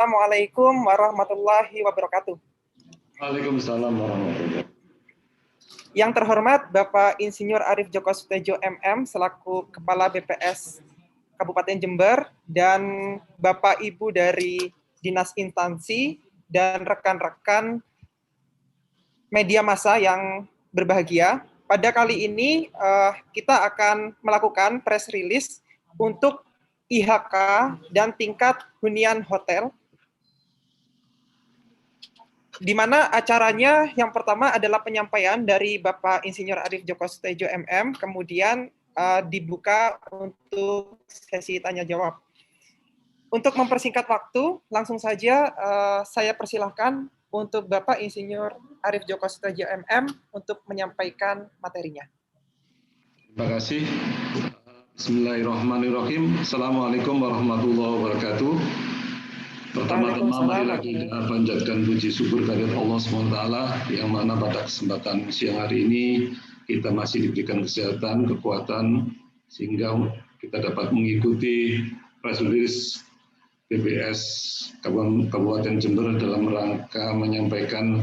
Assalamualaikum warahmatullahi wabarakatuh. Waalaikumsalam warahmatullahi wabarakatuh. Yang terhormat Bapak Insinyur Arief Djoko Soetedjo MM selaku Kepala BPS Kabupaten Jember dan Bapak Ibu dari Dinas Instansi dan rekan-rekan media massa yang berbahagia. Pada kali ini kita akan melakukan press release untuk IHK dan tingkat hunian hotel, di mana acaranya yang pertama adalah penyampaian dari Bapak Insinyur Arief Djoko Soetedjo MM, kemudian dibuka untuk sesi tanya jawab. Untuk mempersingkat waktu, langsung saja saya persilahkan untuk Bapak Insinyur Arief Djoko Soetedjo MM untuk menyampaikan materinya. Terima kasih. Bismillahirrahmanirrahim. Assalamualaikum warahmatullahi wabarakatuh. Pertama-tama marilah kita panjatkan puji syukur kehadirat Allah SWT yang mana pada kesempatan siang hari ini kita masih diberikan kesehatan, kekuatan sehingga kita dapat mengikuti press release BPS Kabupaten Jember dalam rangka menyampaikan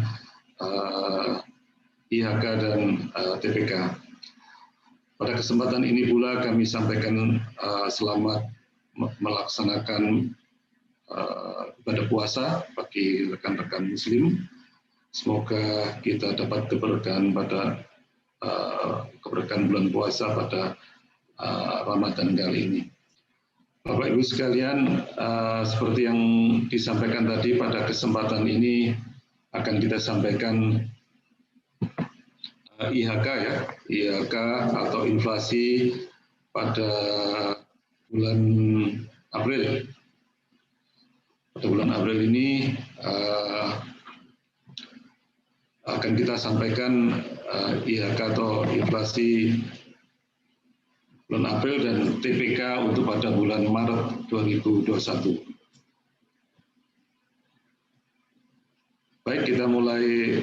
IHK dan TPK. Pada kesempatan ini pula kami sampaikan selamat melaksanakan ibadah puasa bagi rekan-rekan Muslim. Semoga kita dapat keberkahan pada keberkahan bulan puasa pada Ramadan kali ini. Bapak Ibu sekalian, seperti yang disampaikan tadi, pada kesempatan ini akan kita sampaikan IHK ya, IHK atau inflasi pada bulan April. Pada bulan April ini akan kita sampaikan IHK atau inflasi bulan April dan TPK untuk pada bulan Maret 2021. Baik, kita mulai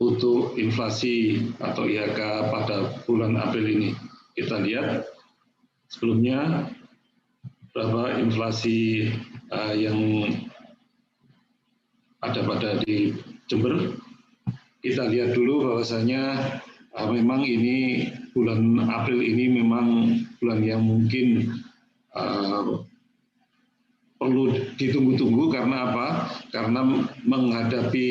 untuk inflasi atau IHK pada bulan April ini. Kita lihat sebelumnya berapa inflasi yang ada pada di Jember. Kita lihat dulu bahwasanya memang ini bulan April ini memang bulan yang mungkin perlu ditunggu-tunggu karena apa? Karena menghadapi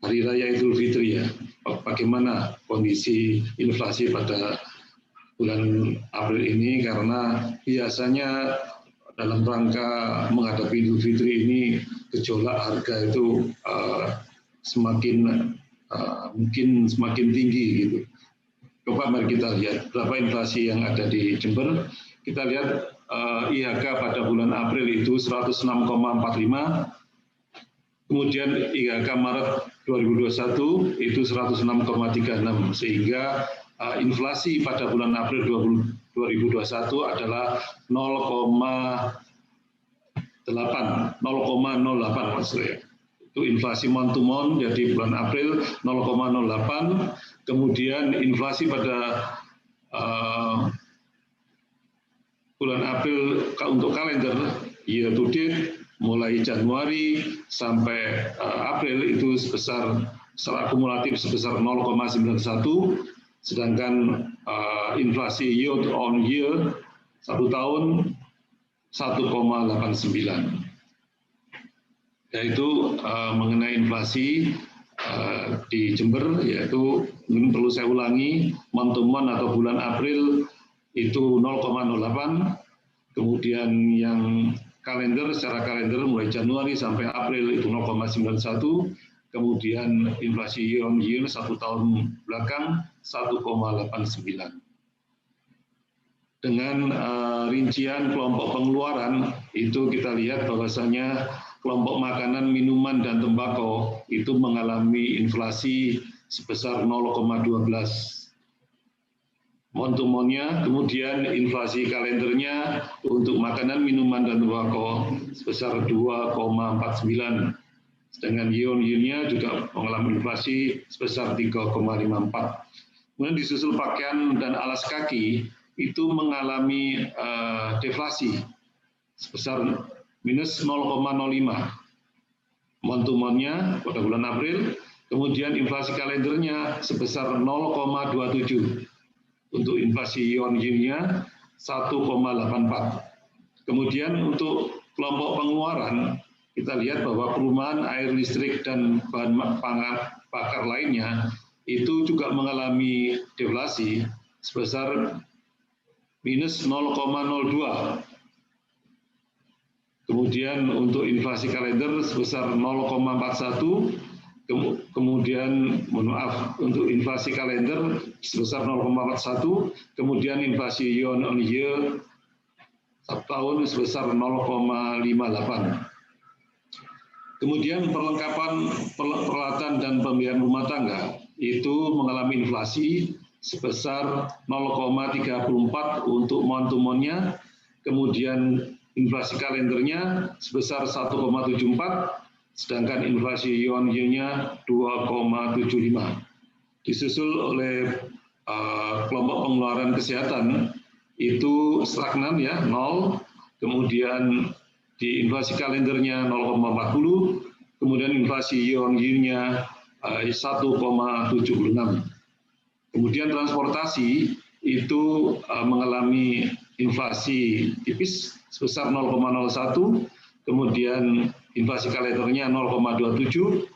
Hari Raya Idul Fitri ya. Bagaimana kondisi inflasi pada bulan April ini, karena biasanya dalam rangka menghadapi Idul Fitri ini gejolak harga itu mungkin semakin tinggi gitu. Coba mari kita lihat berapa inflasi yang ada di Jember. Kita lihat IHK pada bulan April itu 106,45, kemudian IHK Maret 2021 itu 106,36, sehingga inflasi pada bulan April 2021 adalah 0,08 maksudnya. Itu inflasi month to month, jadi bulan April 0,08. Kemudian inflasi pada bulan April untuk kalender year to date mulai Januari sampai April itu sebesar secara akumulatif sebesar 0,91. Sedangkan inflasi year on year 1 tahun 1,89. Yaitu mengenai inflasi di Jember, yaitu ini perlu saya ulangi, month to month atau bulan April itu 0,08, kemudian yang kalender secara kalender mulai Januari sampai April itu 0,91, kemudian inflasi year on year 1 tahun belakang 1,89. Dengan rincian kelompok pengeluaran itu kita lihat bahwasanya kelompok makanan, minuman, dan tembakau itu mengalami inflasi sebesar 0,12 month-to-month-nya, kemudian inflasi kalendernya untuk makanan, minuman, dan tembakau sebesar 2,49. Sedangkan year-on-year-nya juga mengalami inflasi sebesar 3,54. Kemudian disusul pakaian dan alas kaki itu mengalami deflasi sebesar minus 0,05 month-to-month-nya pada bulan April, kemudian inflasi kalendernya sebesar 0,27, untuk inflasi year-on-year-nya 1,84. Kemudian untuk kelompok pengeluaran, kita lihat bahwa perumahan, air, listrik, dan bahan bakar lainnya itu juga mengalami deflasi sebesar minus 0,02. Kemudian untuk inflasi kalender sebesar 0,41, kemudian untuk inflasi kalender sebesar 0,41, kemudian inflasi year on year satu tahun sebesar 0,58. Kemudian perlengkapan peralatan dan pembiayaan rumah tangga itu mengalami inflasi sebesar 0,34 untuk month-to-month-nya, kemudian inflasi kalendernya sebesar 1,74, sedangkan inflasi year-on-year-nya 2,75. Disusul oleh kelompok pengeluaran kesehatan itu stagnan ya, 0, kemudian di inflasi kalendernya 0,40, kemudian inflasi year-on-year-nya 1,76. Kemudian transportasi itu mengalami inflasi tipis sebesar 0,01, kemudian inflasi kalendernya 0,27,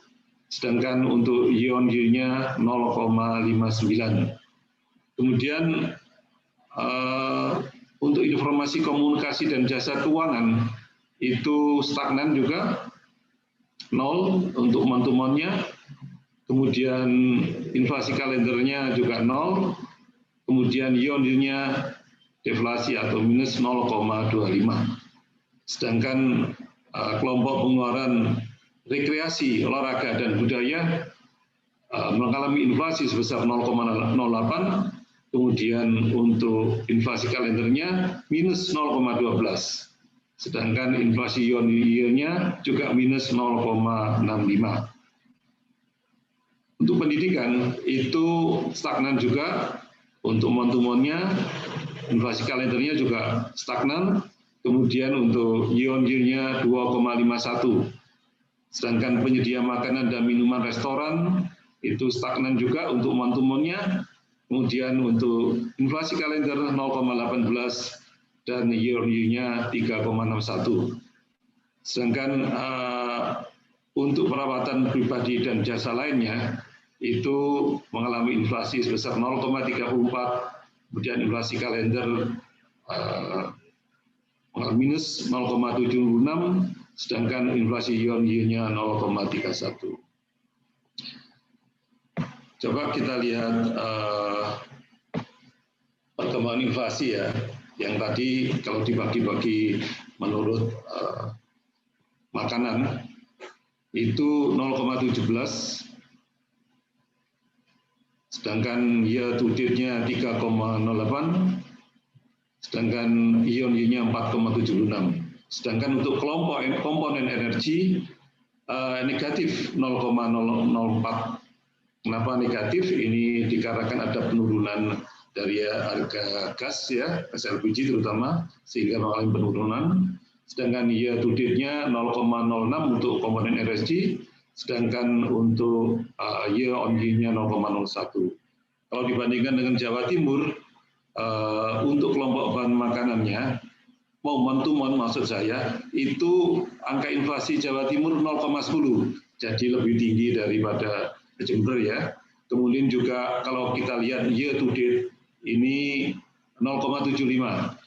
sedangkan untuk year-on-year-nya 0,59. Kemudian untuk informasi komunikasi dan jasa keuangan itu stagnan juga, 0 untuk month-to-month-nya, kemudian inflasi kalendernya juga 0, kemudian year-on-year-nya deflasi atau minus 0,25. Sedangkan kelompok pengeluaran rekreasi, olahraga, dan budaya mengalami inflasi sebesar 0,08, kemudian untuk inflasi kalendernya minus 0,12. Sedangkan inflasi year-on-year-nya juga minus 0,65. Untuk pendidikan itu stagnan juga, untuk month-to-month-nya inflasi kalendernya juga stagnan, kemudian untuk year-on-year-nya 2,51. Sedangkan penyedia makanan dan minuman restoran itu stagnan juga untuk month-to-month-nya, kemudian untuk inflasi kalender 0,18 dan year-on-year-nya 3,61. Sedangkan untuk perawatan pribadi dan jasa lainnya itu mengalami inflasi sebesar 0,34, kemudian inflasi kalender minus 0,76, sedangkan inflasi year-on-year-nya 0,31. Coba kita lihat perkembangan inflasi ya, yang tadi kalau dibagi-bagi menurut makanan itu 0,17, sedangkan year to date-nya 3,08, sedangkan year-on-year-nya 4,76. Sedangkan untuk kelompok komponen energi negatif 0,004. Kenapa negatif? Ini dikarenakan ada penurunan dari harga gas ya, gas LPG terutama, sehingga mengalami penurunan. Sedangkan year to date-nya 0,06 untuk komponen energi, sedangkan untuk year-on-year-nya 0,01. Kalau dibandingkan dengan Jawa Timur, untuk kelompok bahan makanannya, month-to-month maksud saya, itu angka inflasi Jawa Timur 0,10, jadi lebih tinggi daripada Jember ya. Kemudian juga kalau kita lihat year to date ini 0,75,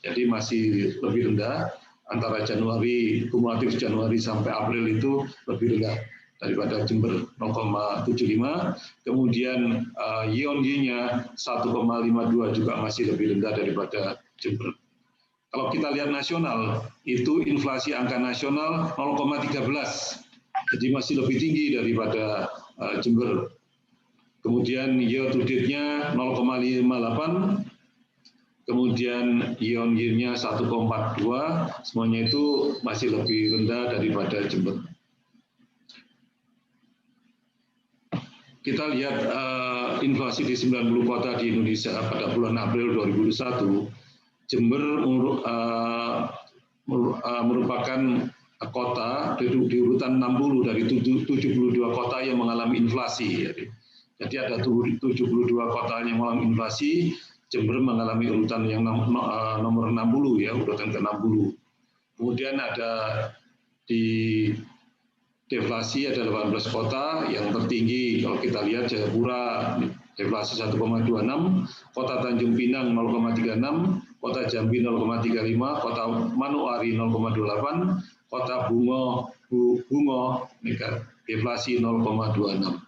jadi masih lebih rendah. Antara Januari, kumulatif Januari sampai April itu lebih rendah daripada Jember 0,75. Kemudian year-on-year-nya 1,52 juga masih lebih rendah daripada Jember. Kalau kita lihat nasional, itu inflasi angka nasional 0,13, jadi masih lebih tinggi daripada Jember. Kemudian year to date-nya 0,58, kemudian year-on-year-nya 1,42, semuanya itu masih lebih rendah daripada Jember. Kita lihat inflasi di 90 kota di Indonesia pada bulan April 2021, Jember merupakan kota di urutan 60 dari 72 kota yang mengalami inflasi. Jadi ada 72 kota yang mengalami inflasi, Jember mengalami urutan yang nomor 60 ya, urutan ke-60. Kemudian ada di deflasi ada 18 kota, yang tertinggi kalau kita lihat Jayapura deflasi 1,26, Kota Tanjung Pinang 0,36, Kota Jambi 0,35, Kota Manokwari 0,28, Kota Bungo deflasi 0,26.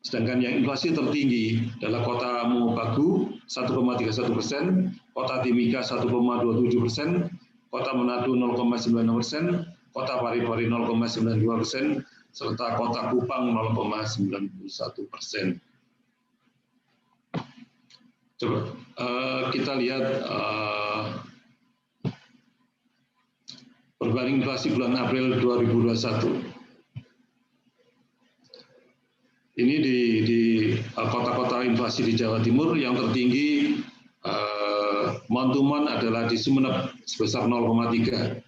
Sedangkan yang inflasi tertinggi adalah Kota Mobagu 1,31%, Kota Timika 1,27%, Kota Manado 0,96%, Kota Parepare 0,92%, serta Kota Kupang 0,91%. Coba kita lihat perbandingan inflasi bulan April 2021. Ini di kota-kota inflasi di Jawa Timur yang tertinggi month-to-month adalah di Sumeneb sebesar 0,3.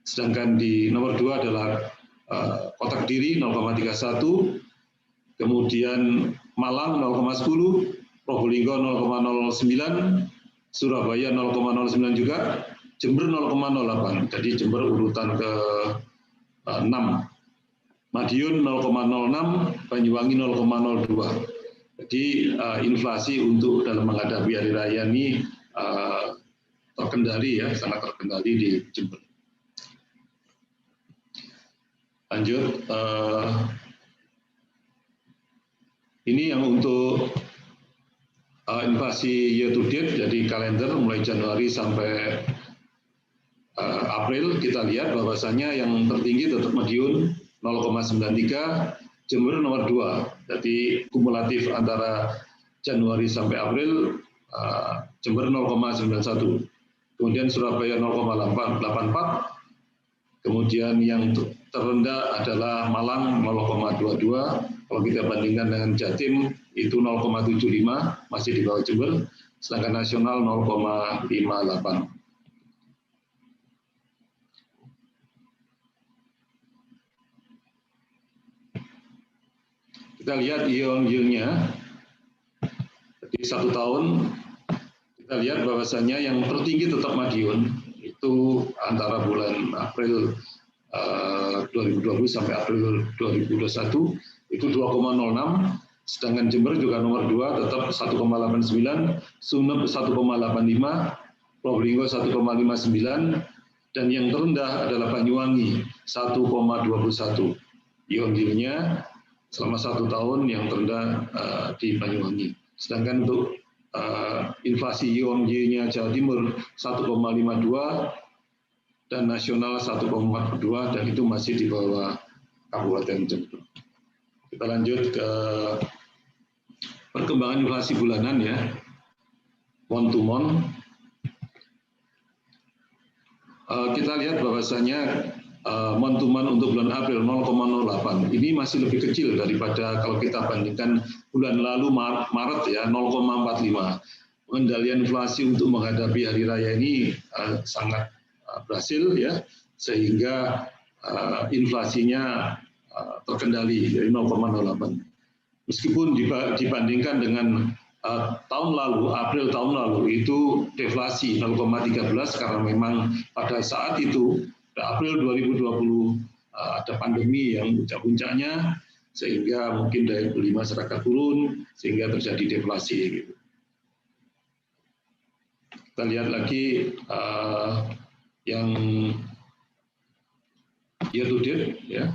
Sedangkan di nomor 2 adalah Kota Kediri 0,31, kemudian Malang 0,10, Probolinggo 0,09, Surabaya 0,09 juga, Jember 0,08. Jadi Jember urutan ke-6. Madiun 0,06, Banyuwangi 0,02. Jadi inflasi untuk dalam menghadapi hari raya ini terkendali ya, sangat terkendali di Jember. Lanjut, ini yang untuk inflasi year to date, jadi kalender mulai Januari sampai April, kita lihat bahwasanya yang tertinggi tetap Madiun 0,93, Jember nomor 2. Jadi kumulatif antara Januari sampai April, Jember 0,91. Kemudian Surabaya 0,84. Kemudian yang terendah adalah Malang 0,22. Kalau kita bandingkan dengan Jatim itu 0,75, masih di bawah Jember. Sedangkan nasional 0,58. Kita lihat year-on-year-nya, jadi 1 tahun, kita lihat bahwasanya yang tertinggi tetap Madiun, itu antara bulan April 2020 sampai April 2021, itu 2,06, sedangkan Jember juga nomor 2, tetap 1,89, Sumeneb 1,85, Probolinggo 1,59, dan yang terendah adalah Banyuwangi 1,21. Year-on-year-nya selama 1 tahun yang terendah di Banyuwangi. Sedangkan untuk inflasi year-on-year-nya Jawa Timur 1,52 dan nasional 1,42, dan itu masih di bawah Kabupaten Jember. Kita lanjut ke perkembangan inflasi bulanan ya, month to month. Kita lihat bahwasanya month to month untuk bulan April 0,08. Ini masih lebih kecil daripada kalau kita bandingkan bulan lalu Maret ya, 0,45. Pengendalian inflasi untuk menghadapi hari raya ini sangat berhasil ya, sehingga inflasinya terkendali dari 0,08. Meskipun dibandingkan dengan tahun lalu, April tahun lalu itu deflasi 0,13 karena memang pada saat itu April 2020 ada pandemi yang puncak-puncaknya, sehingga mungkin daya beli masyarakat turun sehingga terjadi deflasi. Gitu. Kita lihat lagi yang year to date ya,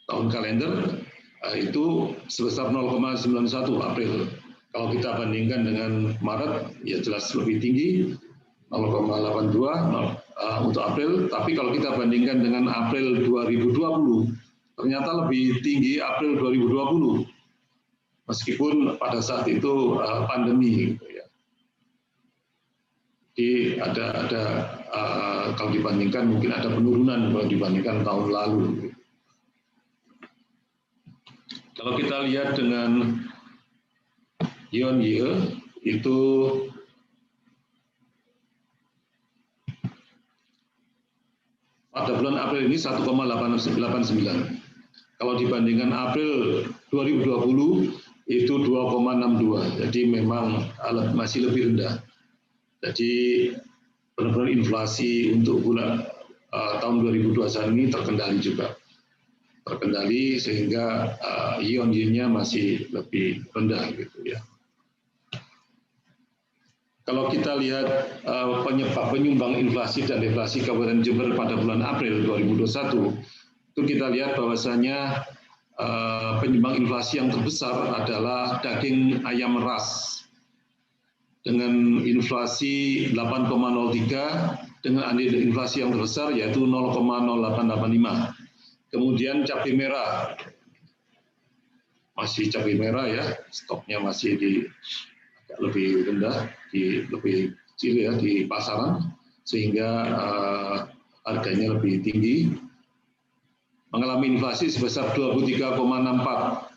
tahun kalender itu sebesar 0,91 April. Kalau kita bandingkan dengan Maret, ya jelas lebih tinggi, 0,82 untuk April. Tapi kalau kita bandingkan dengan April 2020, ternyata lebih tinggi April 2020. Meskipun pada saat itu pandemi. Gitu ya. Jadi ada kalau dibandingkan mungkin ada penurunan kalau dibandingkan tahun lalu. Kalau kita lihat dengan year on year itu pada bulan April ini 1,89. Kalau dibandingkan April 2020 itu 2,62. Jadi memang masih lebih rendah. Jadi benar-benar inflasi untuk bulan tahun 2021 ini terkendali juga. Terkendali sehingga year-on-year-nya masih lebih rendah gitu ya. Kalau kita lihat penyebab penyumbang inflasi dan deflasi Kabupaten Jember pada bulan April 2021, itu kita lihat bahwasanya penyumbang inflasi yang terbesar adalah daging ayam ras dengan inflasi 8,03 dengan andil inflasi yang terbesar yaitu 0,0885. Kemudian cabai merah, masih cabai merah ya, stoknya masih agak lebih rendah, lebih kecil ya di pasaran, sehingga harganya lebih tinggi. Mengalami inflasi sebesar 23,64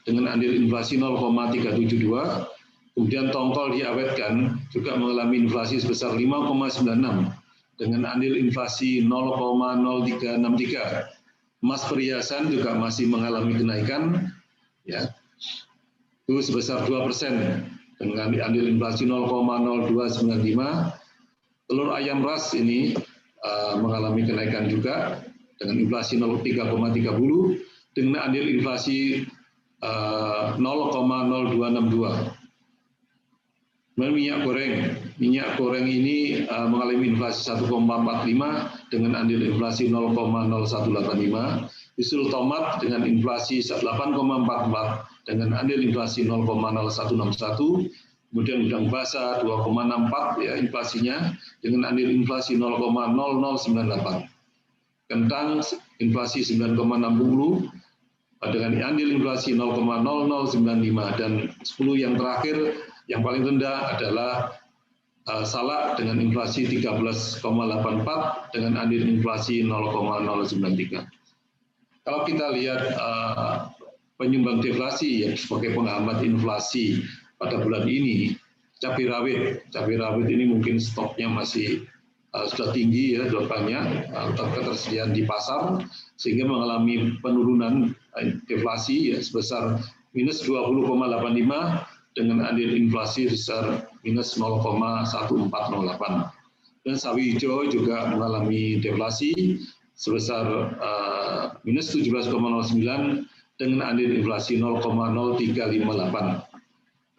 dengan andil inflasi 0,372. Kemudian tongkol diawetkan juga mengalami inflasi sebesar 5,96 dengan andil inflasi 0,0363. Emas perhiasan juga masih mengalami kenaikan, ya, itu sebesar 2% dengan andil inflasi 0,0295. Telur ayam ras ini mengalami kenaikan juga dengan inflasi 3,30 dengan andil inflasi 0,0262. Minyak goreng ini mengalami inflasi 1,45 dengan andil inflasi 0,0185. Usul tomat dengan inflasi 8,44 dengan andil inflasi 0,0161. Kemudian udang basah 2,64 ya inflasinya dengan andil inflasi 0,0098. Kentang inflasi 9,60 dengan andil inflasi 0,0095 dan 10 yang terakhir yang paling rendah adalah salak dengan inflasi 13,84 dengan andil inflasi 0,093. Kalau kita lihat penyumbang deflasi ya, sebagai penghambat inflasi pada bulan ini, cabai rawit ini mungkin stoknya masih sudah tinggi ya, sudah banyak ketersediaan di pasar sehingga mengalami penurunan deflasi ya, sebesar minus 20,85 dengan andil inflasi besar minus 0,1408. Dan sawi hijau juga mengalami deflasi sebesar minus 17,09 dengan andil inflasi 0,0358.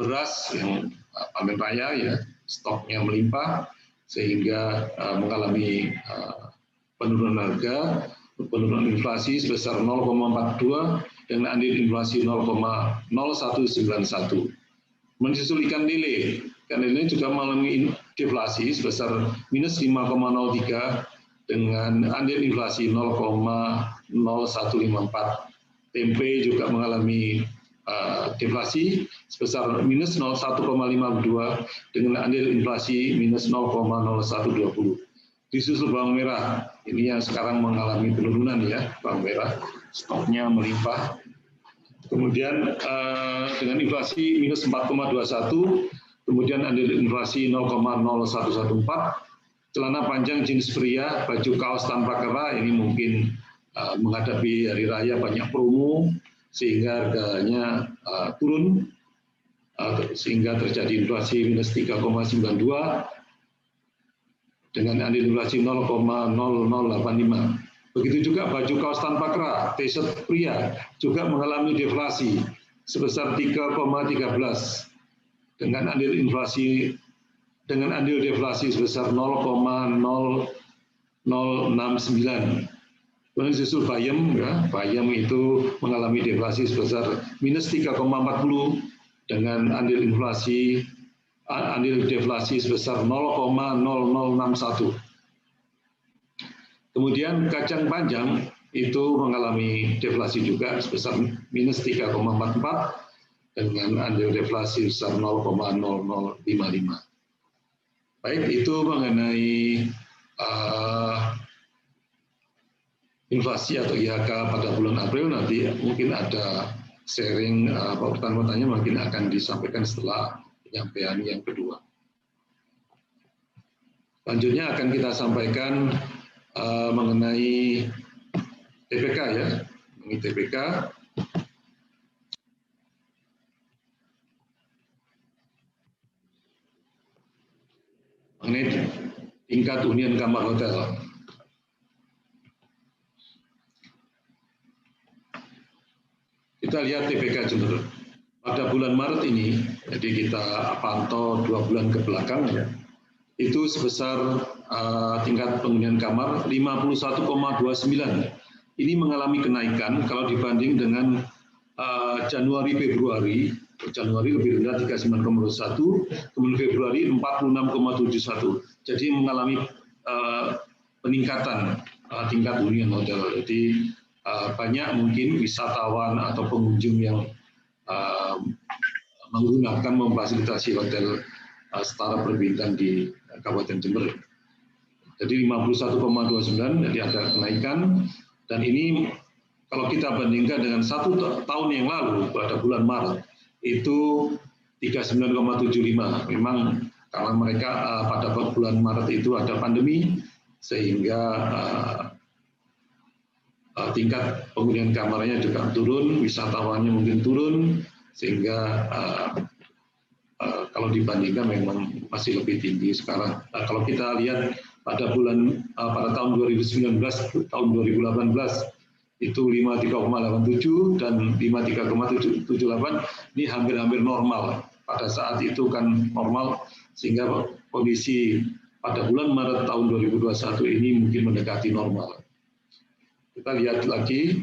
Beras yang panen raya ya, stoknya melimpah sehingga mengalami penurunan harga, penurunan inflasi sebesar 0,42 dengan andil inflasi 0,0191. Menyusul ikan lele juga mengalami deflasi sebesar minus 5,03 dengan andil inflasi 0,0154. Tempe juga mengalami deflasi sebesar minus 01,52 dengan andil inflasi minus 0,0120. Disusul bawang merah, ini yang sekarang mengalami penurunan ya, bawang merah stoknya melimpah. Kemudian dengan inflasi minus 4,21, kemudian andil inflasi 0,0114, celana panjang jenis pria, baju kaos tanpa kera ini mungkin menghadapi hari raya banyak promo sehingga harganya turun sehingga terjadi inflasi minus 3,92 dengan andil inflasi 0,0085. Begitu juga baju kaos tanpa kera, t-shirt pria juga mengalami deflasi sebesar 3,13 dengan andil deflasi sebesar 0,0069. Kemudian susul bayam, ya, bayam itu mengalami deflasi sebesar minus 3,40 dengan andil deflasi sebesar 0,0061. Kemudian kacang panjang itu mengalami deflasi juga sebesar minus 3,44 dengan andil deflasi sebesar 0,0055. Baik, itu mengenai inflasi atau IHK pada bulan April. Nanti mungkin ada sharing pertanyaan-pertanyaan mungkin akan disampaikan setelah penyampaian yang kedua. Selanjutnya akan kita sampaikan mengenai TPK ya, mengenai TPK. Mengenai tingkat hunian kamar hotel. Kita lihat TPK Jember. Pada bulan Maret ini, jadi kita pantau 2 bulan ke belakang ya, itu sebesar tingkat penghunian kamar 51,29. Ini mengalami kenaikan kalau dibanding dengan Januari Februari. Januari lebih rendah 39,1, kemudian Februari 46,71. Jadi mengalami peningkatan tingkat hunian hotel. Jadi banyak mungkin wisatawan atau pengunjung yang menggunakan memfasilitasi hotel setara berbintang di Kabupaten Jember. Jadi 51,29, jadi ada kenaikan, dan ini kalau kita bandingkan dengan 1 tahun yang lalu pada bulan Maret itu 39,75. Memang karena mereka pada bulan Maret itu ada pandemi sehingga tingkat penghunian kamarnya juga turun, wisatawannya mungkin turun, sehingga kalau dibandingkan memang masih lebih tinggi sekarang. Kalau kita lihat pada tahun 2019, tahun 2018 itu 53,87 dan 53,78, ini hampir-hampir normal. Pada saat itu kan normal, sehingga kondisi pada bulan Maret tahun 2021 ini mungkin mendekati normal. Kita lihat lagi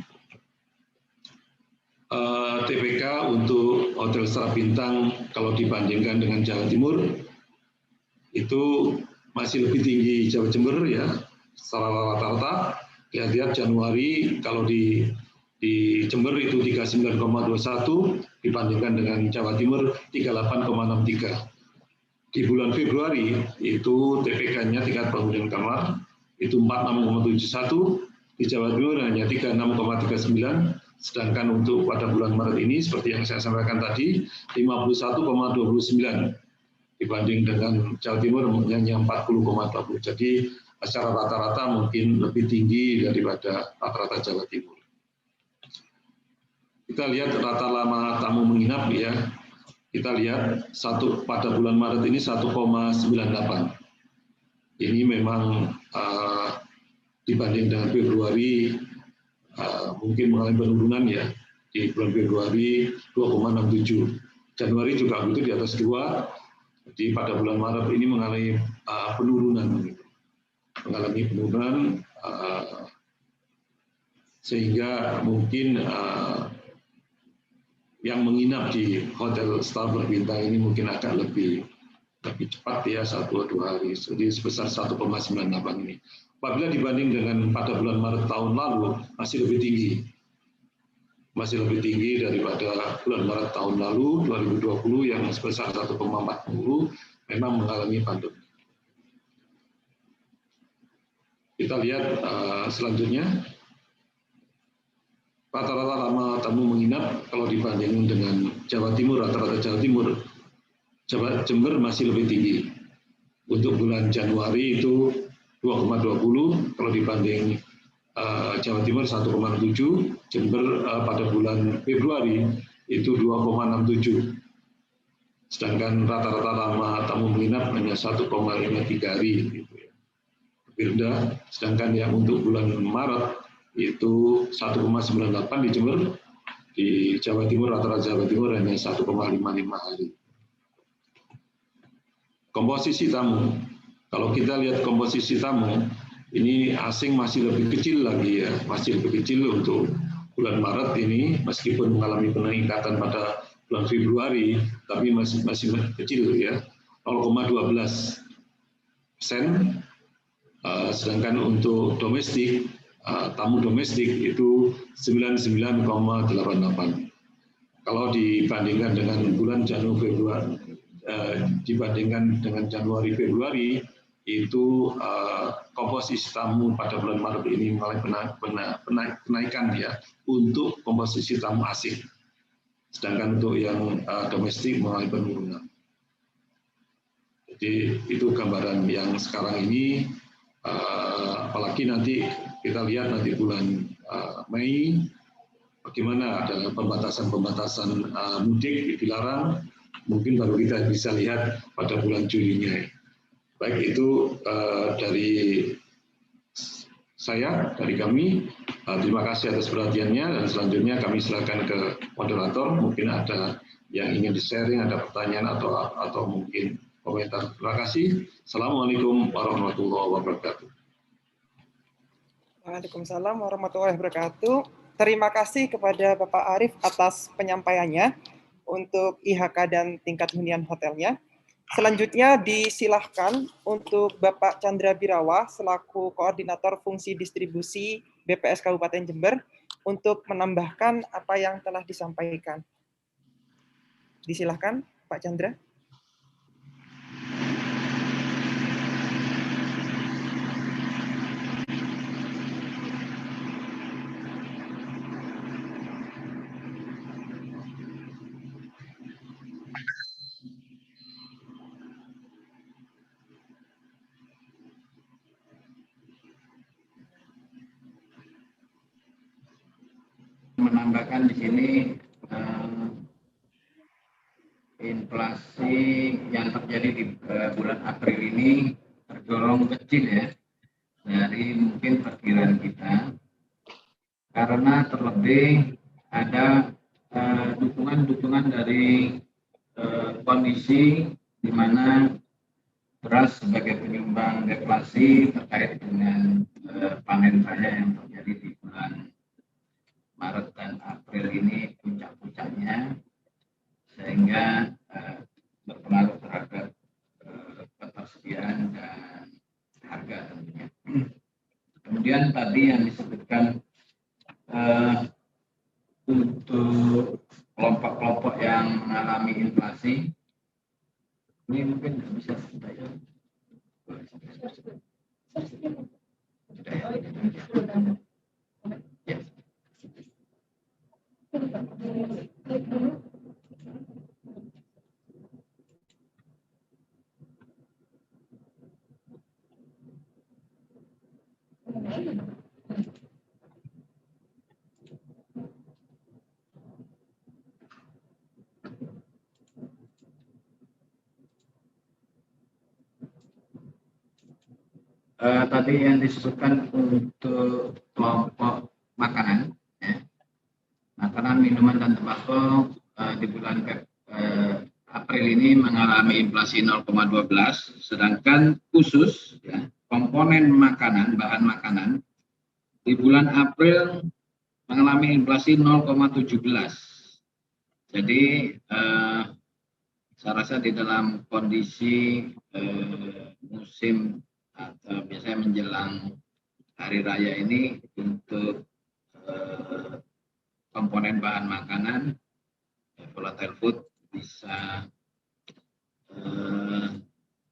TPK untuk hotel setara bintang kalau dibandingkan dengan Jawa Timur itu masih lebih tinggi Jawa Jember ya secara rata-rata. Lihat Januari kalau di Jember itu 39,21 dibandingkan dengan Jawa Timur 38,63. Di bulan Februari itu TPK-nya tingkat penghunian kamar itu 46,71, di Jawa Timur hanya 36,39, sedangkan untuk pada bulan Maret ini seperti yang saya sampaikan tadi 51,29 dibanding dengan Jawa Timur hanya 40,20. Jadi secara rata-rata mungkin lebih tinggi daripada rata-rata Jawa Timur. Kita lihat rata lama tamu menginap ya. Kita lihat pada bulan Maret ini 1,98. Ini memang dibanding dengan Februari mungkin mengalami penurunan ya. Di bulan Februari 2,67. Januari juga begitu di atas 2. Jadi pada bulan Maret ini mengalami penurunan. Sehingga mungkin yang menginap di hotel setara berbintang ini mungkin akan lebih cepat ya 1-2 hari. Jadi sebesar 1,98 ini. Apabila dibanding dengan pada bulan Maret tahun lalu masih lebih tinggi. Masih lebih tinggi daripada bulan Maret tahun lalu 2020 yang sebesar 1,40 memang mengalami pandemi. Kita lihat selanjutnya. Rata-rata lama tamu menginap kalau dibandingkan dengan Jawa Timur, rata-rata Jawa Timur, Jember masih lebih tinggi. Untuk bulan Januari itu 2,20, kalau dibanding Jawa Timur 1,7, Jember pada bulan Februari itu 2,67. Sedangkan rata-rata lama tamu menginap hanya 1,53 hari. Gitu ya. Lebih rendah, sedangkan yang untuk bulan Maret itu 1,98 di Jember, di Jawa Timur rata-rata Jawa Timur hanya 1,55 hari. Komposisi tamu, kalau kita lihat komposisi tamu, ini asing masih lebih kecil lagi ya, masih lebih kecil untuk bulan Maret ini, meskipun mengalami peningkatan pada bulan Februari, tapi masih kecil ya, 0,12%. Sedangkan untuk domestik, tamu domestik itu 99,88. Kalau dibandingkan dengan bulan dibandingkan dengan Januari Februari itu komposisi tamu pada bulan Maret ini mengalami kenaikan ya untuk komposisi tamu asing. Sedangkan untuk yang domestik mengalami penurunan. Jadi itu gambaran yang sekarang ini Apalagi nanti kita lihat nanti bulan Mei bagaimana ada pembatasan-pembatasan mudik dilarang, mungkin baru kita bisa lihat pada bulan Julinya. Baik itu dari saya, dari kami. Terima kasih atas perhatiannya, dan selanjutnya kami silakan ke moderator. Mungkin ada yang ingin di-sharing, ada pertanyaan atau mungkin komentar. Terima kasih. Assalamualaikum warahmatullahi wabarakatuh. Waalaikumsalam warahmatullahi wabarakatuh. Terima kasih kepada Bapak Arif atas penyampaiannya untuk IHK dan tingkat hunian hotelnya. Selanjutnya disilahkan untuk Bapak Chandra Birawa selaku Koordinator Fungsi Distribusi BPS Kabupaten Jember untuk menambahkan apa yang telah disampaikan. Disilahkan Pak Chandra. Menambahkan di sini inflasi yang terjadi di bulan April ini tergolong kecil ya dari mungkin perkiraan kita, karena terlebih ada dukungan dari kondisi di mana beras sebagai penyumbang deflasi terkait dengan panen raya yang terjadi di bulan Maret dan April ini puncak-puncaknya, sehingga berpengaruh terhadap ketersediaan dan harga tentunya. Kemudian tadi yang disebutkan untuk kelompok-kelompok yang mengalami inflasi, ini mungkin nggak bisa sudah ya. Ya. Tadi yang disebutkan untuk kelompok makanan, ya. Makanan, minuman, dan tembakau di bulan April ini mengalami inflasi 0,12, sedangkan khusus ya, komponen makanan, bahan makanan di bulan April mengalami inflasi 0,17. Jadi saya rasa di dalam kondisi musim atau biasanya menjelang hari raya ini untuk komponen bahan makanan volatile food bisa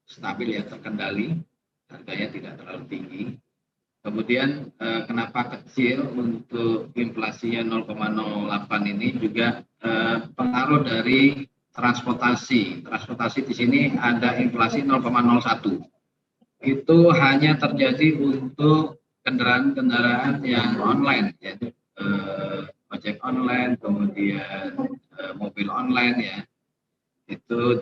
stabil ya, terkendali, harganya tidak terlalu tinggi. Kemudian kenapa kecil untuk inflasinya 0,08 ini juga pengaruh dari transportasi. Transportasi di sini ada inflasi 0,01. Itu hanya terjadi untuk kendaraan-kendaraan yang online, yaitu ojek online, kemudian mobil online ya. Itu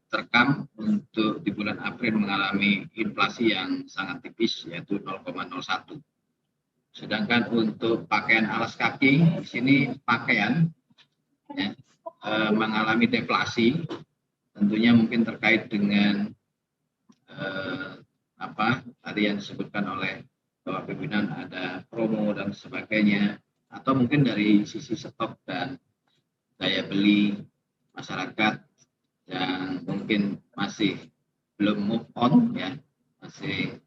terekam untuk di bulan April mengalami inflasi yang sangat tipis, yaitu 0,01. Sedangkan untuk pakaian alas kaki, di sini pakaian ya, mengalami deflasi, tentunya mungkin terkait dengan tadi yang disebutkan oleh Bapak Pimpinan, ada promo dan sebagainya, atau mungkin dari sisi stok dan daya beli masyarakat yang mungkin masih belum move on ya, masih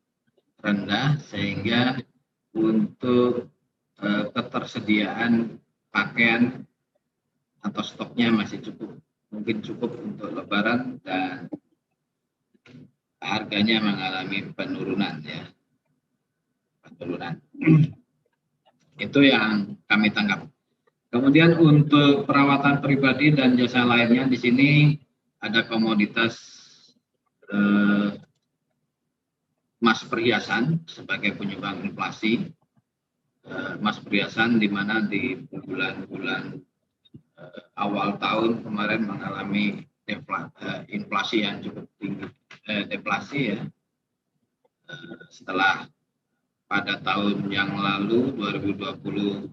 rendah, sehingga untuk ketersediaan pakaian atau stoknya masih mungkin cukup untuk Lebaran, dan harganya mengalami penurunan ya, itu yang kami tangkap. Kemudian untuk perawatan pribadi dan jasa lainnya, di sini ada komoditas emas perhiasan sebagai penyumbang inflasi. Emas perhiasan di mana di bulan-bulan awal tahun kemarin mengalami inflasi yang cukup tinggi, deflasi ya. Setelah pada tahun yang lalu 2020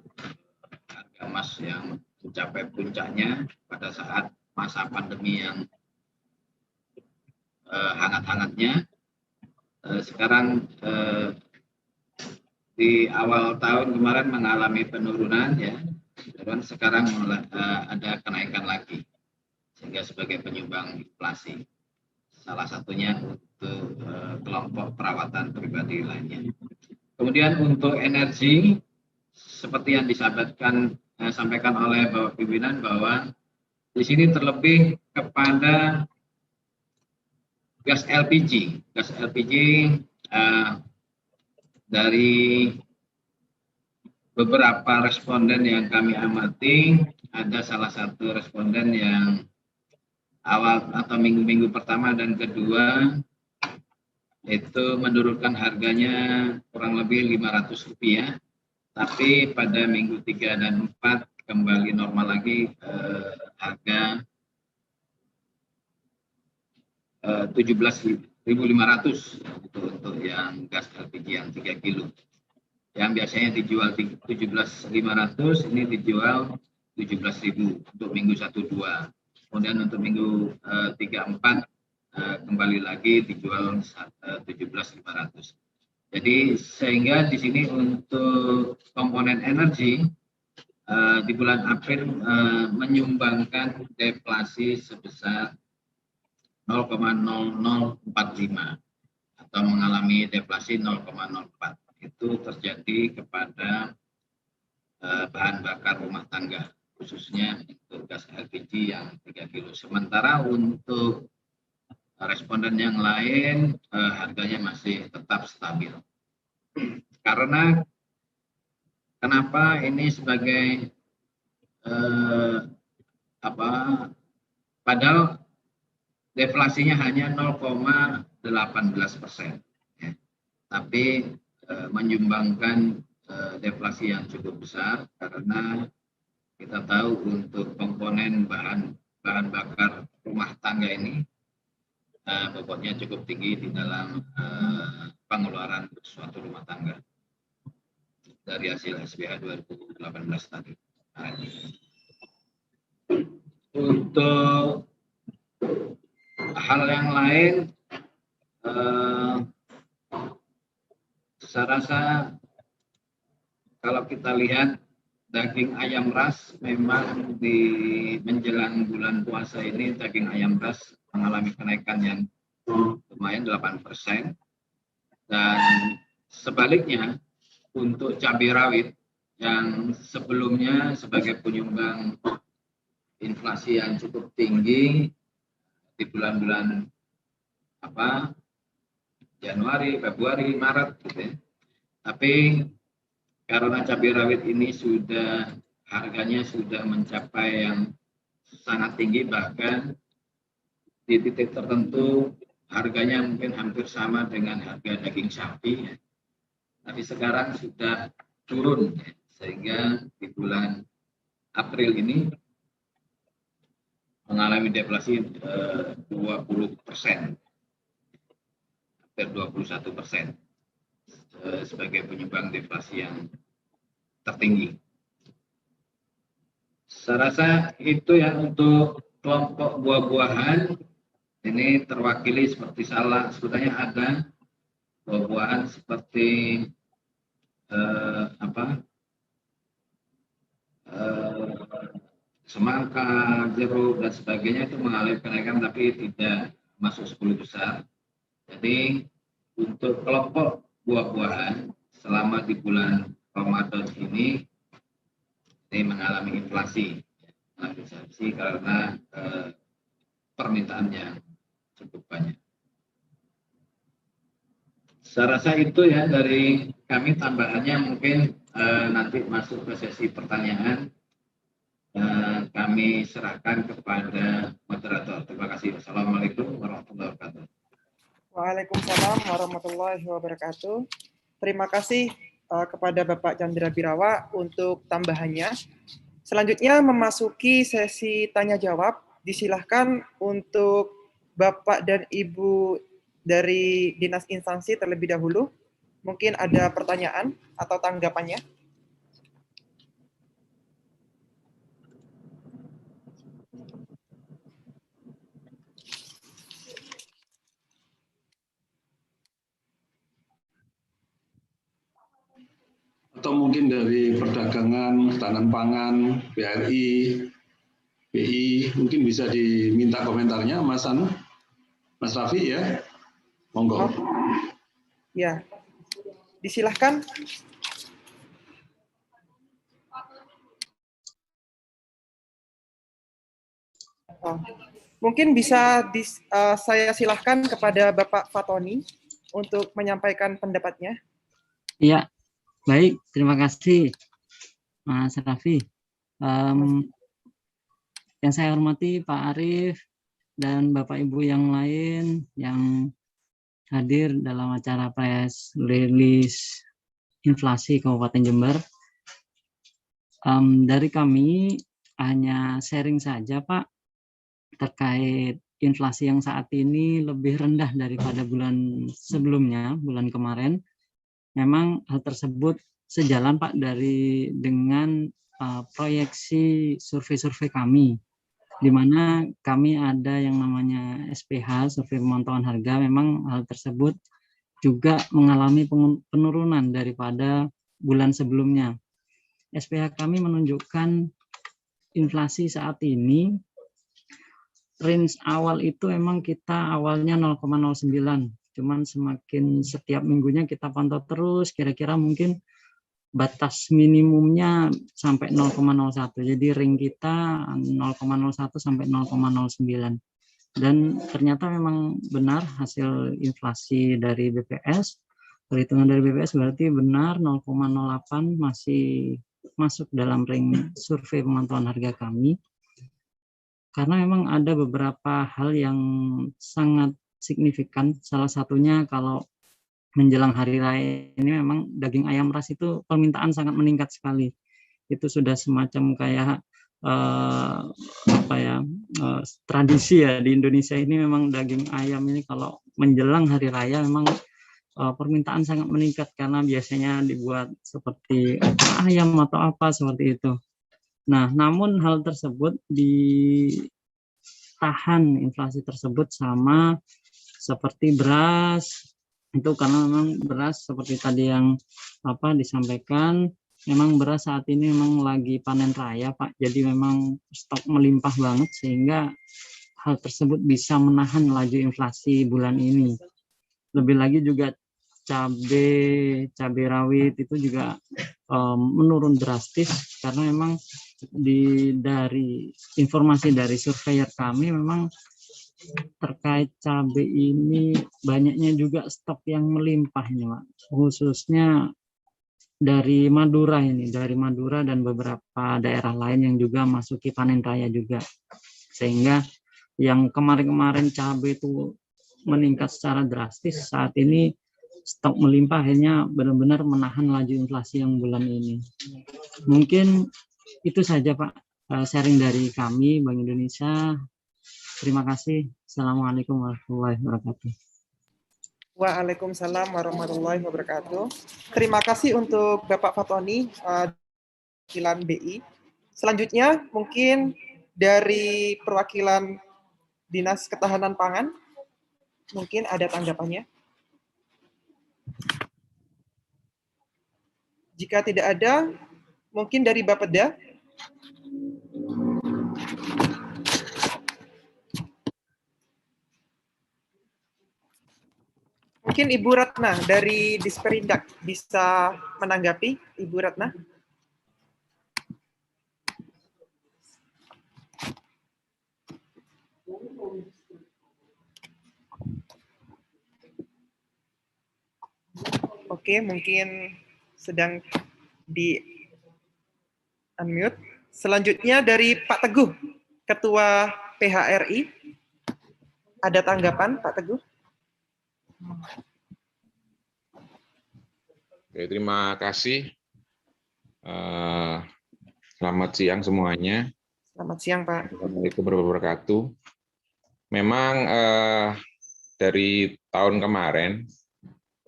harga emas yang mencapai puncaknya pada saat masa pandemi yang hangat-hangatnya. Sekarang di awal tahun kemarin mengalami penurunan ya, dan sekarang ada kenaikan lagi sehingga sebagai penyumbang inflasi. Salah satunya untuk kelompok perawatan pribadi lainnya. Kemudian untuk energi seperti yang sampaikan oleh Bapak Pimpinan bahwa di sini terlebih kepada gas LPG. Gas LPG dari beberapa responden yang kami amati, ada salah satu responden yang awal atau minggu-minggu pertama dan kedua itu menurunkan harganya kurang lebih Rp500, tapi pada minggu 3 dan 4 kembali normal lagi harga 17.500 untuk yang gas LPG yang 3 kilo. Yang biasanya dijual 17.500, ini dijual 17.000 untuk minggu 1-2. Kemudian untuk minggu 3-4 kembali lagi dijual 17.500. Jadi sehingga di sini untuk komponen energi di bulan April menyumbangkan deflasi sebesar 0,0045 atau mengalami deflasi 0,04. Itu terjadi kepada bahan bakar rumah tangga, khususnya untuk gas LPG yang 3 kilo. Sementara untuk responden yang lain harganya masih tetap stabil. Karena kenapa ini sebagai padahal deflasinya hanya 0,18%, ya. Tapi menyumbangkan deflasi yang cukup besar karena kita tahu untuk komponen bahan bakar rumah tangga ini bobotnya cukup tinggi di dalam pengeluaran suatu rumah tangga dari hasil SBH 2018 tadi. Untuk hal yang lain, saya rasa kalau kita lihat daging ayam ras memang di menjelang bulan puasa ini daging ayam ras mengalami kenaikan yang lumayan 8%. Dan sebaliknya untuk cabai rawit yang sebelumnya sebagai penyumbang inflasi yang cukup tinggi di bulan-bulan Januari, Februari, Maret gitu ya. Tapi karena cabai rawit ini harganya sudah mencapai yang sangat tinggi, bahkan di titik tertentu harganya mungkin hampir sama dengan harga daging sapi, ya. Tapi sekarang sudah turun, ya. Sehingga di bulan April ini mengalami deflasi 20%, hampir 21% sebagai penyumbang deflasi yang tertinggi. Saya rasa itu ya untuk kelompok buah-buahan. Ini terwakili seperti sebetulnya ada buah-buahan seperti semangka, jeruk dan sebagainya itu mengalami kenaikan tapi tidak masuk 10 besar. Jadi untuk kelompok buah-buahan selama di bulan Ramadan ini mengalami inflasi karena permintaannya cukup banyak. Saya rasa itu ya dari kami, tambahannya mungkin nanti masuk ke sesi pertanyaan. Kami serahkan kepada moderator. Terima kasih. Assalamualaikum warahmatullahi wabarakatuh. Waalaikumsalam warahmatullahi wabarakatuh. Terima kasih kepada Bapak Chandra Birawa untuk tambahannya. Selanjutnya memasuki sesi tanya jawab. Disilahkan untuk Bapak dan Ibu dari Dinas Instansi terlebih dahulu. Mungkin ada pertanyaan atau tanggapannya. Atau mungkin dari perdagangan, ketahanan pangan, BRI, BI, mungkin bisa diminta komentarnya, Mas Anu, Mas Raffi ya, monggo. Ya, disilahkan. Oh, mungkin bisa saya silahkan kepada Bapak Fatoni untuk menyampaikan pendapatnya. Iya, baik, terima kasih Mas Raffi. Yang saya hormati Pak Arief dan Bapak Ibu yang lain yang hadir dalam acara press release inflasi Kabupaten Jember. Dari kami hanya sharing saja Pak terkait inflasi yang saat ini lebih rendah daripada bulan sebelumnya, bulan kemarin. Memang hal tersebut sejalan Pak dengan proyeksi survei-survei kami, di mana kami ada yang namanya SPH, survei pemantauan harga. Memang hal tersebut juga mengalami penurunan daripada bulan sebelumnya. SPH kami menunjukkan inflasi saat ini, range awal itu emang kita awalnya 0,09, cuman semakin setiap minggunya kita pantau terus, kira-kira mungkin batas minimumnya sampai 0,01. Jadi ring kita 0,01 sampai 0,09. Dan ternyata memang benar hasil inflasi dari BPS, perhitungan dari BPS berarti benar 0,08 masih masuk dalam ring survei pemantauan harga kami. Karena memang ada beberapa hal yang sangat signifikan. Salah satunya kalau menjelang hari raya ini memang daging ayam ras itu permintaan sangat meningkat sekali. Itu sudah semacam kayak tradisi ya di Indonesia ini. Memang daging ayam ini kalau menjelang hari raya memang permintaan sangat meningkat karena biasanya dibuat seperti ayam atau apa seperti itu. Nah, namun hal tersebut ditahan inflasi tersebut sama seperti beras. Itu karena memang beras seperti tadi yang disampaikan, memang beras saat ini memang lagi panen raya Pak. Jadi memang stok melimpah banget sehingga hal tersebut bisa menahan laju inflasi bulan ini. Lebih lagi juga cabai rawit itu juga menurun drastis karena memang dari informasi dari surveyor kami memang terkait cabai ini banyaknya juga stok yang melimpah ini Pak, khususnya dari Madura dan beberapa daerah lain yang juga masuki panen raya juga, sehingga yang kemarin-kemarin cabai itu meningkat secara drastis, saat ini stok melimpah akhirnya benar-benar menahan laju inflasi yang bulan ini. Mungkin itu saja Pak sharing dari kami Bank Indonesia. Terima kasih. Assalamualaikum warahmatullahi wabarakatuh. Waalaikumsalam warahmatullahi wabarakatuh. Terima kasih untuk Bapak Fatoni, perwakilan BI. Selanjutnya mungkin dari perwakilan Dinas Ketahanan Pangan, mungkin ada tanggapannya. Jika tidak ada, mungkin dari Bapeda. Mungkin Ibu Ratna dari Disperindak bisa menanggapi, Ibu Ratna. Oke, mungkin sedang di unmute. Selanjutnya dari Pak Teguh, Ketua PHRI. Ada tanggapan Pak Teguh? Oke, terima kasih. Selamat siang semuanya. Selamat siang, Pak. Assalamualaikum warahmatullahi wabarakatuh. Memang dari tahun kemarin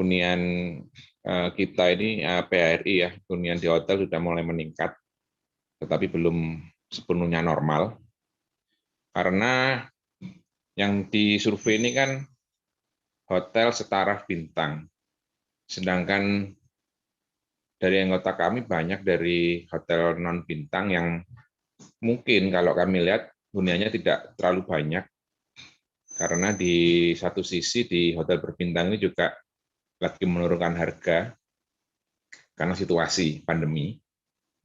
hunian kita ini PHRI ya, hunian di hotel sudah mulai meningkat, tetapi belum sepenuhnya normal. Karena yang disurvei ini kan hotel setaraf bintang, sedangkan dari anggota kami banyak dari hotel non bintang yang mungkin kalau kami lihat huniannya tidak terlalu banyak, karena di satu sisi di hotel berbintang ini juga lagi menurunkan harga karena situasi pandemi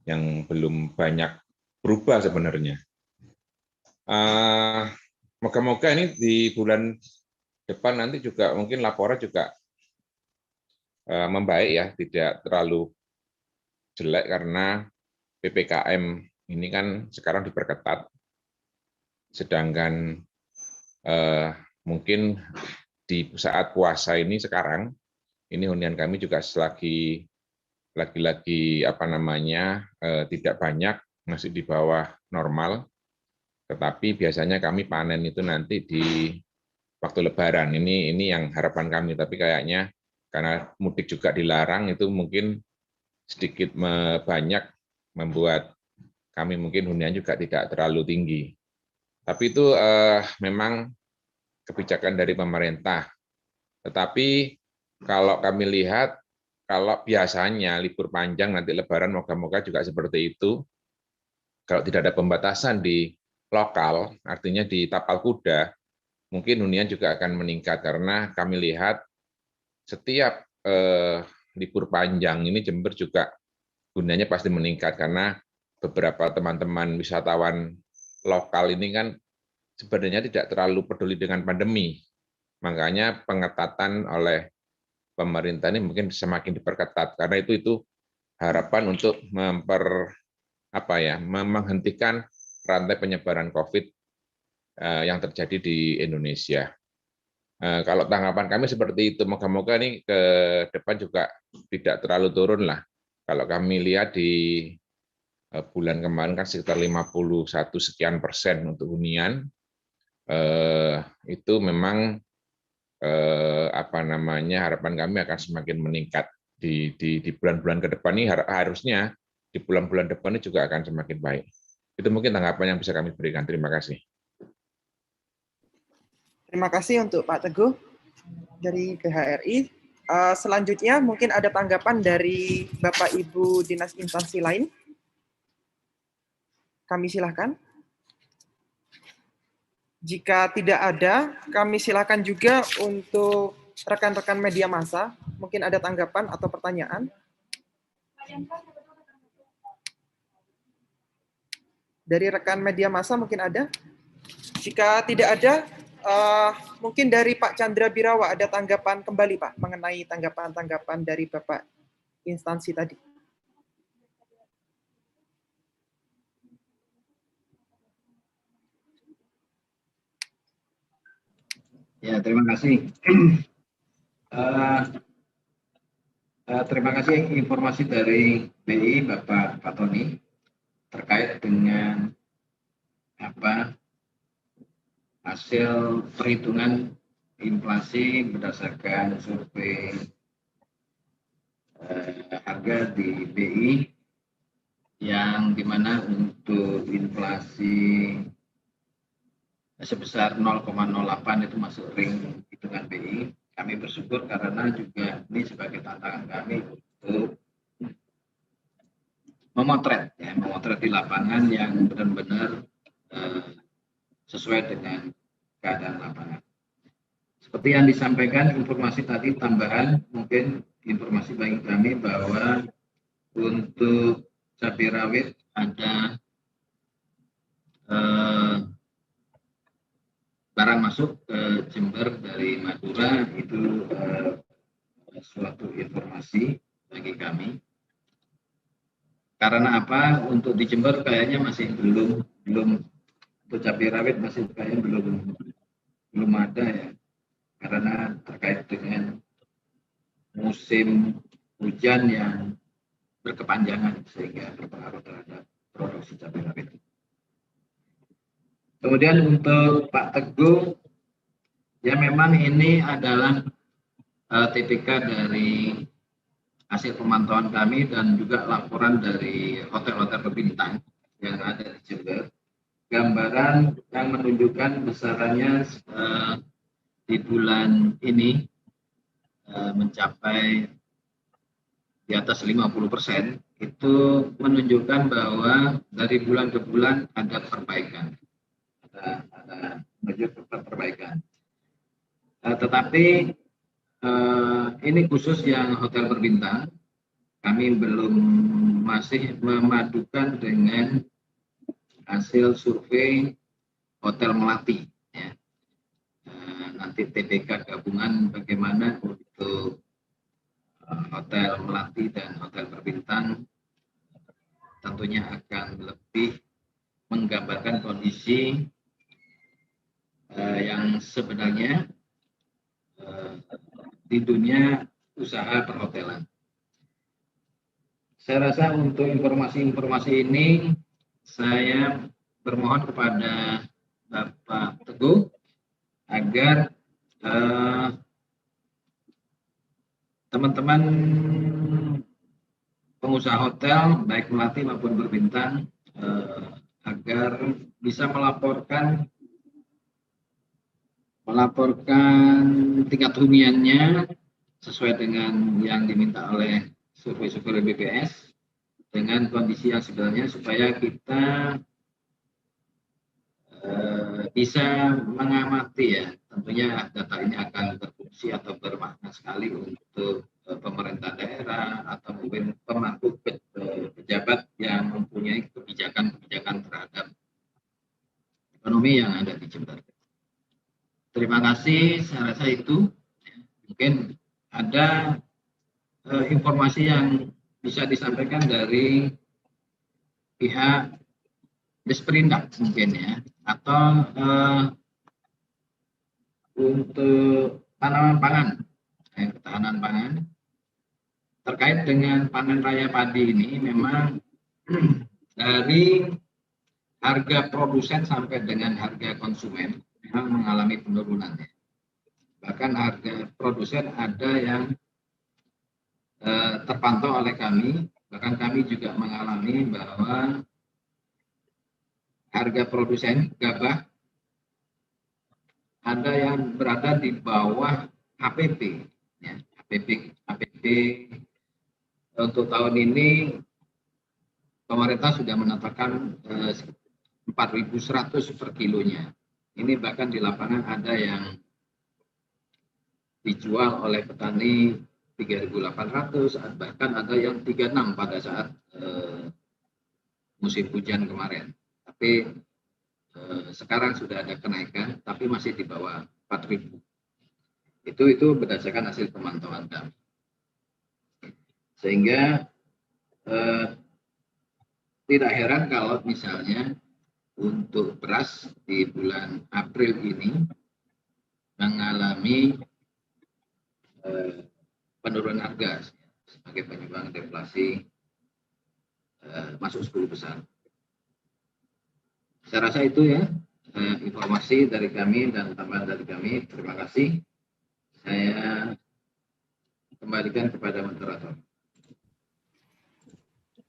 yang belum banyak berubah sebenarnya. Moga-moga ini di bulan depan nanti juga mungkin laporan juga membaik ya, tidak terlalu jelek karena PPKM ini kan sekarang diperketat, sedangkan mungkin di saat puasa ini sekarang ini hunian kami juga lagi apa namanya tidak banyak, masih di bawah normal, tetapi biasanya kami panen itu nanti di waktu Lebaran. Ini yang harapan kami, tapi kayaknya karena mudik juga dilarang itu mungkin sedikit banyak membuat kami mungkin hunian juga tidak terlalu tinggi. Tapi itu memang kebijakan dari pemerintah. Tetapi kalau kami lihat, kalau biasanya libur panjang nanti Lebaran, moga-moga juga seperti itu. Kalau tidak ada pembatasan di lokal, artinya di tapal kuda, mungkin hunian juga akan meningkat karena kami lihat setiap libur panjang ini Jember juga gunanya pasti meningkat karena beberapa teman-teman wisatawan lokal ini kan sebenarnya tidak terlalu peduli dengan pandemi. Makanya pengetatan oleh pemerintah ini mungkin semakin diperketat karena itu harapan untuk menghentikan rantai penyebaran COVID yang terjadi di Indonesia. Kalau tanggapan kami seperti itu, moga-moga nih ke depan juga tidak terlalu turun lah. Kalau kami lihat di bulan kemarin kan sekitar 51 sekian persen untuk hunian, itu memang harapan kami akan semakin meningkat di bulan-bulan ke depan ini, harusnya di bulan-bulan depan ini juga akan semakin baik. Itu mungkin tanggapan yang bisa kami berikan. Terima kasih. Terima kasih untuk Pak Teguh dari PHRI. Selanjutnya mungkin ada tanggapan dari Bapak Ibu Dinas Instansi lain. Kami silakan. Jika tidak ada, kami silakan juga untuk rekan-rekan media massa. Mungkin ada tanggapan atau pertanyaan. Dari rekan media massa mungkin ada. Jika tidak ada, mungkin dari Pak Chandra Birawa ada tanggapan kembali, Pak, mengenai tanggapan-tanggapan dari Bapak instansi tadi. Ya, terima kasih. Terima kasih informasi dari BI Bapak Tony terkait dengan hasil perhitungan inflasi berdasarkan survei harga di BI, yang dimana untuk inflasi sebesar 0,08 itu masuk ring hitungan BI. Kami bersyukur karena juga ini sebagai tantangan kami untuk memotret di lapangan yang benar-benar sesuai dengan keadaan lapangan. Seperti yang disampaikan informasi tadi, tambahan mungkin informasi bagi kami bahwa untuk cabai rawit ada barang masuk ke Jember dari Madura, itu suatu informasi bagi kami. Karena apa? Untuk di Jember kayaknya masih belum untuk cabai rawit masih kayaknya belum ada ya. karena terkait dengan musim hujan yang berkepanjangan sehingga berpengaruh terhadap produksi cabai rawit. Kemudian untuk Pak Teguh, ya memang ini adalah TPK dari hasil pemantauan kami dan juga laporan dari hotel-hotel berbintang yang ada di Jember. Gambaran yang menunjukkan besarannya di bulan ini mencapai di atas 50%, itu menunjukkan bahwa dari bulan ke bulan ada perbaikan, ada menunjukkan perbaikan. Tetapi ini khusus yang hotel berbintang, kami masih memadukan dengan hasil survei Hotel Melati. Ya. Nanti TPK gabungan bagaimana untuk Hotel Melati dan Hotel Berbintang tentunya akan lebih menggambarkan kondisi yang sebenarnya di dunia usaha perhotelan. Saya rasa untuk informasi-informasi ini saya bermohon kepada Bapak Teguh agar teman-teman pengusaha hotel baik Melati maupun Berbintang agar bisa melaporkan tingkat huniannya sesuai dengan yang diminta oleh survei-survei BPS dengan kondisi yang sebenarnya supaya kita bisa mengamati ya, tentunya data ini akan berfungsi atau bermakna sekali untuk pemerintah daerah atau mungkin pemangku pejabat yang mempunyai kebijakan-kebijakan terhadap ekonomi yang ada di Jember. Terima kasih, saya rasa itu. Mungkin ada informasi yang bisa disampaikan dari pihak Disperindak mungkin ya, atau untuk tanaman pangan, ketahanan pangan. Terkait dengan panen raya padi ini memang dari harga produsen sampai dengan harga konsumen memang mengalami penurunan. Bahkan harga produsen ada yang terpantau oleh kami, bahkan kami juga mengalami bahwa harga produsen gabah ada yang berada di bawah APP. Ya, APP untuk tahun ini pemerintah sudah menetapkan 4.100 per kilonya. Ini bahkan di lapangan ada yang dijual oleh petani 3.800, bahkan ada yang 36 pada saat musim hujan kemarin. Tapi sekarang sudah ada kenaikan, tapi masih di bawah 4.000. Itu berdasarkan hasil pemantauan kami. Sehingga tidak heran kalau misalnya untuk beras di bulan April ini mengalami penurunan harga sebagai penyumbang deflasi masuk 10 besar. Saya rasa itu ya informasi dari kami dan tambahan dari kami. Terima kasih. Saya kembalikan kepada moderator.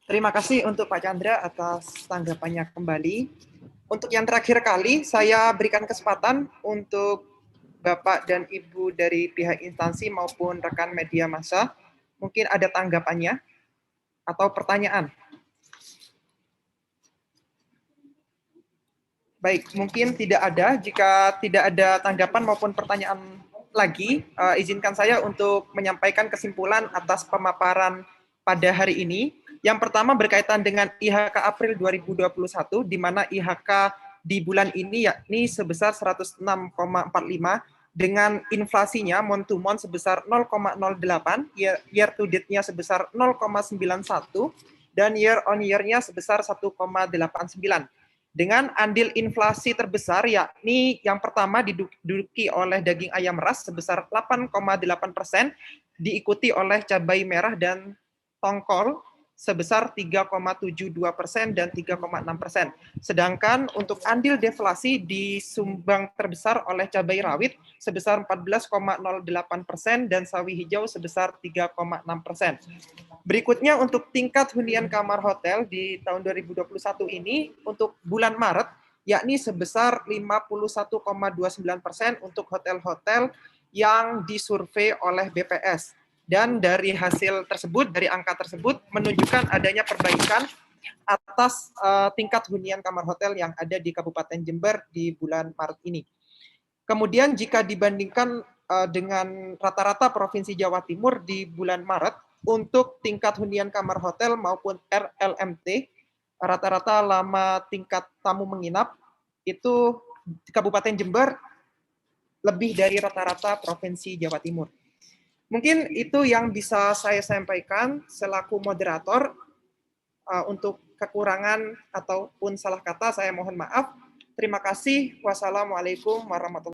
Terima kasih untuk Pak Chandra atas tanggapannya kembali. Untuk yang terakhir kali, saya berikan kesempatan untuk Bapak dan Ibu dari pihak instansi maupun rekan media massa. Mungkin ada tanggapannya atau pertanyaan. Baik, mungkin tidak ada. Jika tidak ada tanggapan maupun pertanyaan lagi, izinkan saya untuk menyampaikan kesimpulan atas pemaparan pada hari ini. Yang pertama berkaitan dengan IHK April 2021, di mana IHK di bulan ini yakni sebesar 106,45 dengan inflasinya month to month sebesar 0,08, year to date-nya sebesar 0,91, dan year on year-nya sebesar 1,89. dengan andil inflasi terbesar, yakni yang pertama diduduki oleh daging ayam ras sebesar 8,8%, diikuti oleh cabai merah dan tongkol sebesar 3,72% dan 3,6%. Sedangkan untuk andil deflasi disumbang terbesar oleh cabai rawit sebesar 14,08% dan sawi hijau sebesar 3,6%. Berikutnya untuk tingkat hunian kamar hotel di tahun 2021 ini untuk bulan Maret yakni sebesar 51,29% untuk hotel-hotel yang disurvei oleh BPS. Dan dari hasil tersebut, dari angka tersebut menunjukkan adanya perbaikan atas tingkat hunian kamar hotel yang ada di Kabupaten Jember di bulan Maret ini. Kemudian jika dibandingkan dengan rata-rata Provinsi Jawa Timur di bulan Maret, untuk tingkat hunian kamar hotel maupun RLMT, rata-rata lama tingkat tamu menginap, itu Kabupaten Jember lebih dari rata-rata Provinsi Jawa Timur. Mungkin itu yang bisa saya sampaikan selaku moderator. Untuk kekurangan ataupun salah kata saya mohon maaf. Terima kasih. Wassalamualaikum warahmatullahi wabarakatuh.